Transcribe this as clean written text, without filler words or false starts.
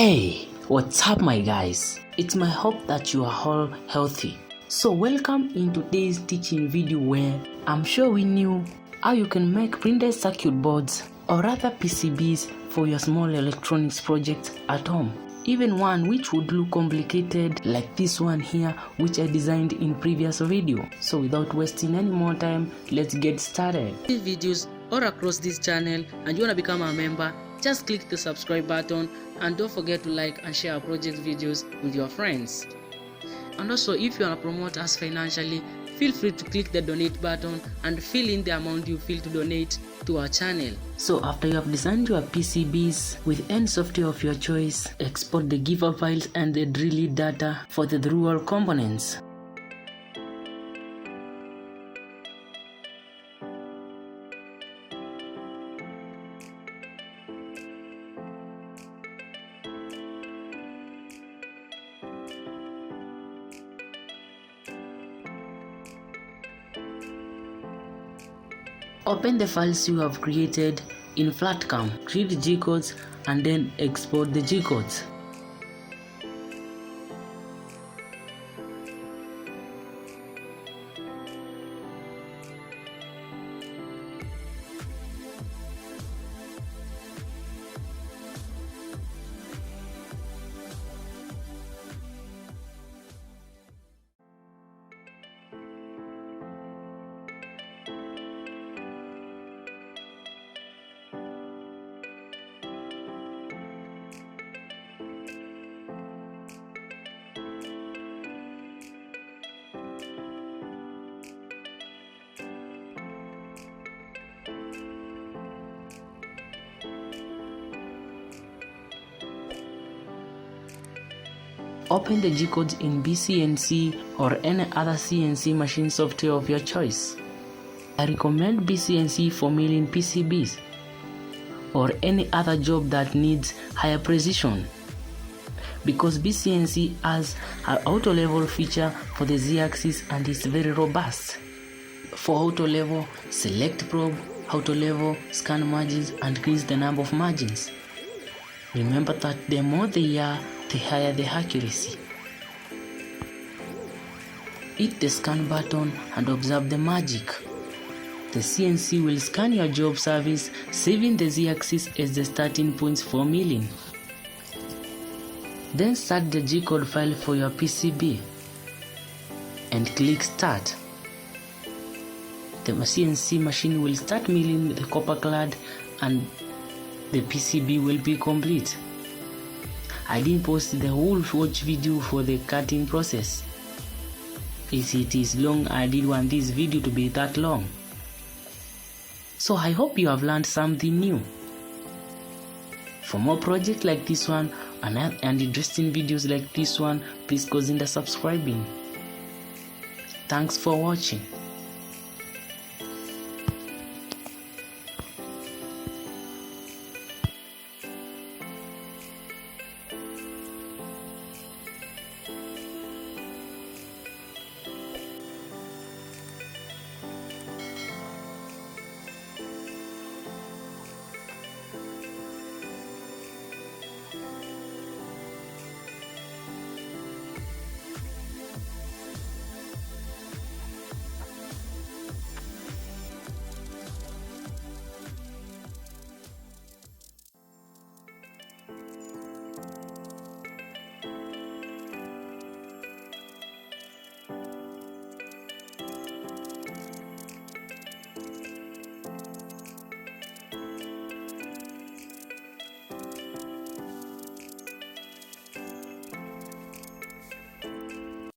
Hey, what's up my guys? It's my hope that you are all healthy. So welcome in today's teaching video where I'm showing you how you can make printed circuit boards or other PCBs for your small electronics project at home. Even one which would look complicated like this one here which I designed in previous video. So without wasting any more time, let's get started. These videos all across this channel and you want to become a member, just click the subscribe button and don't forget to like and share our project videos with your friends. And also, if you want to promote us financially, feel free to click the donate button and fill in the amount you feel to donate to our channel. So after you have designed your PCBs with any software of your choice, export the giver files and the drill data for the through-hole components. Open the files you have created in FlatCam, read the G-codes and then export the G-codes. Open the G-codes in BCNC or any other CNC machine software of your choice. I recommend BCNC for milling PCBs or any other job that needs higher precision, because BCNC has an auto level feature for the Z-axis and is very robust. For auto level, select probe, auto level, scan margins and increase the number of margins. Remember that the more they are, the higher the accuracy. Hit the scan button and observe the magic. The CNC will scan your job service, saving the Z-axis as the starting points for milling. Then start the G-code file for your PCB and click start. The CNC machine will start milling the copper clad and the PCB will be complete. I didn't post the whole watch video for the cutting process. If it is long, I didn't want this video to be that long. So I hope you have learned something new. For more projects like this one and interesting videos like this one, please consider subscribing. Thanks for watching.